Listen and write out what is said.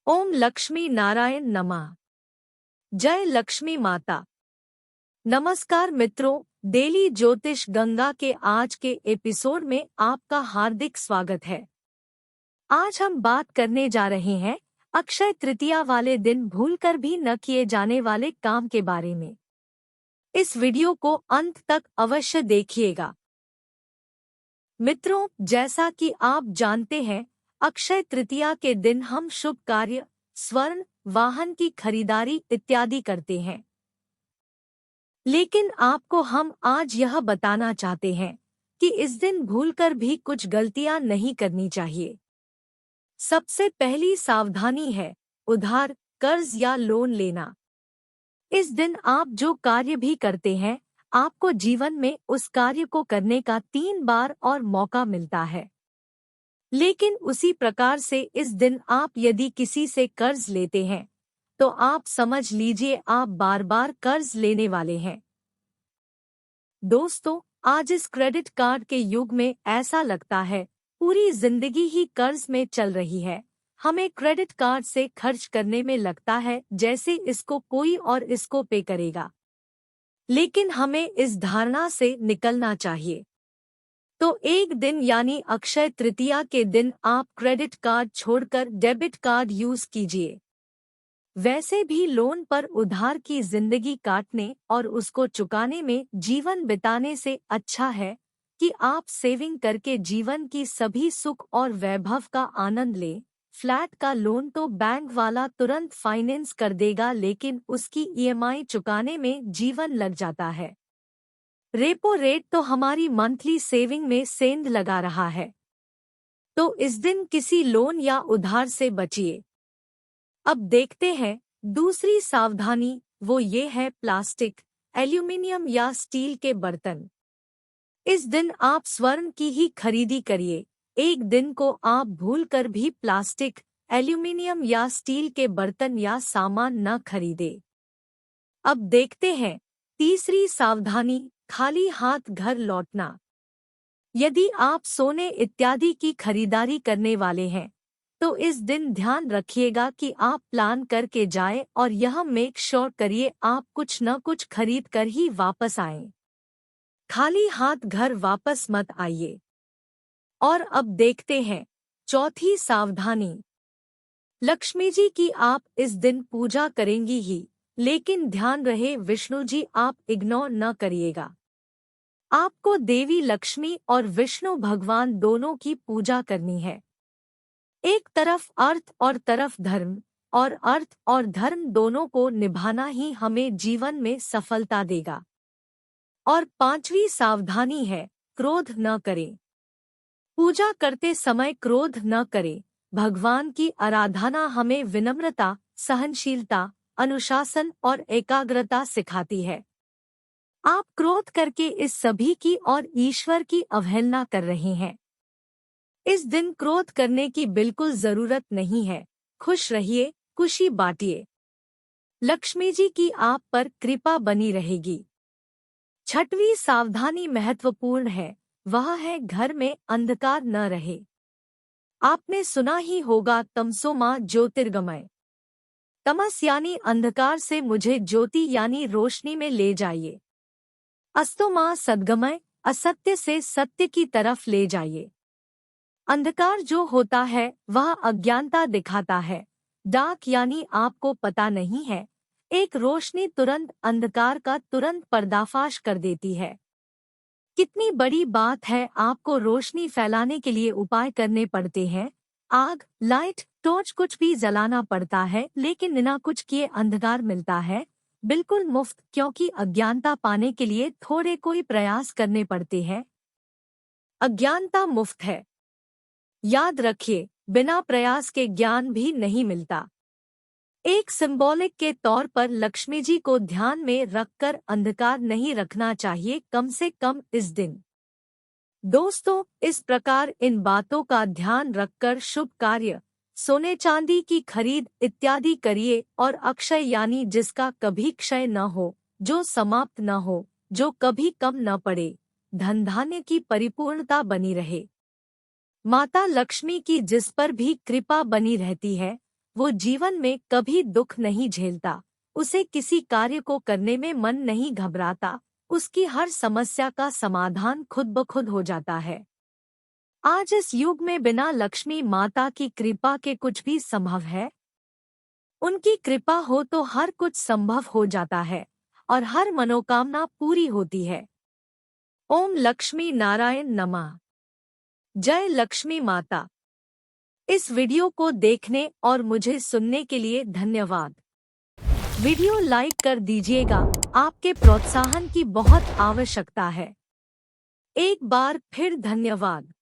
ओम लक्ष्मी नारायण नमः। जय लक्ष्मी माता। नमस्कार मित्रों, डेली ज्योतिष गंगा के आज के एपिसोड में आपका हार्दिक स्वागत है। आज हम बात करने जा रहे हैं अक्षय तृतीया वाले दिन भूलकर भी न किए जाने वाले काम के बारे में। इस वीडियो को अंत तक अवश्य देखिएगा। मित्रों, जैसा कि आप जानते हैं, अक्षय तृतीया के दिन हम शुभ कार्य, स्वर्ण, वाहन की खरीदारी इत्यादि करते हैं। लेकिन आपको हम आज यह बताना चाहते हैं कि इस दिन भूलकर भी कुछ गलतियां नहीं करनी चाहिए। सबसे पहली सावधानी है उधार, कर्ज या लोन लेना। इस दिन आप जो कार्य भी करते हैं, आपको जीवन में उस कार्य को करने का 3 बार और मौका मिलता है। लेकिन उसी प्रकार से इस दिन आप यदि किसी से कर्ज लेते हैं, तो आप समझ लीजिए आप बार बार कर्ज लेने वाले हैं। दोस्तों, आज इस क्रेडिट कार्ड के युग में ऐसा लगता है पूरी जिंदगी ही कर्ज में चल रही है। हमें क्रेडिट कार्ड से खर्च करने में लगता है जैसे इसको कोई और इसको पे करेगा। लेकिन हमें इस धारणा से निकलना चाहिए। तो एक दिन यानी अक्षय तृतीया के दिन आप क्रेडिट कार्ड छोड़कर डेबिट कार्ड यूज कीजिए। वैसे भी लोन पर उधार की जिंदगी काटने और उसको चुकाने में जीवन बिताने से अच्छा है कि आप सेविंग करके जीवन की सभी सुख और वैभव का आनंद लें। फ्लैट का लोन तो बैंक वाला तुरंत फाइनेंस कर देगा, लेकिन उसकी ईएमआई चुकाने में जीवन लग जाता है। रेपो रेट तो हमारी मंथली सेविंग में सेंध लगा रहा है। तो इस दिन किसी लोन या उधार से बचिए। अब देखते हैं दूसरी सावधानी, वो ये है प्लास्टिक, एल्यूमिनियम या स्टील के बर्तन। इस दिन आप स्वर्ण की ही खरीदी करिए। एक दिन को आप भूलकर भी प्लास्टिक, एल्यूमिनियम या स्टील के बर्तन या सामान न खरीदे। अब देखते हैं तीसरी सावधानी, खाली हाथ घर लौटना। यदि आप सोने इत्यादि की खरीदारी करने वाले हैं, तो इस दिन ध्यान रखिएगा कि आप प्लान करके जाएं और यह मेक श्योर करिए आप कुछ न कुछ खरीद कर ही वापस आएं। खाली हाथ घर वापस मत आइए। और अब देखते हैं चौथी सावधानी, लक्ष्मी जी की आप इस दिन पूजा करेंगी ही, लेकिन ध्यान रहे विष्णु जी आप इग्नोर न करिएगा। आपको देवी लक्ष्मी और विष्णु भगवान दोनों की पूजा करनी है। एक तरफ अर्थ और तरफ धर्म, और अर्थ और धर्म दोनों को निभाना ही हमें जीवन में सफलता देगा। और पांचवी सावधानी है क्रोध न करें। पूजा करते समय क्रोध न करें। भगवान की आराधना हमें विनम्रता, सहनशीलता, अनुशासन और एकाग्रता सिखाती है। आप क्रोध करके इस सभी की और ईश्वर की अवहेलना कर रहे हैं। इस दिन क्रोध करने की बिल्कुल जरूरत नहीं है। खुश रहिए, खुशी बांटिए। लक्ष्मी जी की आप पर कृपा बनी रहेगी। छठवीं सावधानी महत्वपूर्ण है, वह है घर में अंधकार न रहे। आपने सुना ही होगा तमसो मां ज्योतिर्गमय। तमस यानी अंधकार से मुझे ज्योति यानी रोशनी में ले जाइए। अस्तो मां सद्गमय, असत्य से सत्य की तरफ ले जाइए। अंधकार जो होता है वह अज्ञानता दिखाता है। डार्क यानी आपको पता नहीं है। एक रोशनी तुरंत अंधकार का तुरंत पर्दाफाश कर देती है। कितनी बड़ी बात है, आपको रोशनी फैलाने के लिए उपाय करने पड़ते हैं। आग, लाइट, टॉर्च कुछ भी जलाना पड़ता है, लेकिन बिना कुछ किए अंधकार मिलता है बिल्कुल मुफ्त, क्योंकि अज्ञानता पाने के लिए थोड़े कोई प्रयास करने पड़ते हैं। अज्ञानता मुफ्त है। याद रखिए, बिना प्रयास के ज्ञान भी नहीं मिलता। एक सिंबॉलिक के तौर पर लक्ष्मी जी को ध्यान में रखकर अंधकार नहीं रखना चाहिए, कम से कम इस दिन। दोस्तों, इस प्रकार इन बातों का ध्यान रखकर शुभ कार्य, सोने चांदी की खरीद इत्यादि करिए। और अक्षय यानी जिसका कभी क्षय न हो, जो समाप्त न हो, जो कभी कम न पड़े, धन धान्य की परिपूर्णता बनी रहे, माता लक्ष्मी की जिस पर भी कृपा बनी रहती है, वो जीवन में कभी दुख नहीं झेलता, उसे किसी कार्य को करने में मन नहीं घबराता, उसकी हर समस्या का समाधान खुद ब खुद हो जाता है। आज इस युग में बिना लक्ष्मी माता की कृपा के कुछ भी संभव है? उनकी कृपा हो तो हर कुछ संभव हो जाता है और हर मनोकामना पूरी होती है। ओम लक्ष्मी नारायण नमः। जय लक्ष्मी माता। इस वीडियो को देखने और मुझे सुनने के लिए धन्यवाद। वीडियो लाइक कर दीजिएगा, आपके प्रोत्साहन की बहुत आवश्यकता है। एक बार फिर धन्यवाद।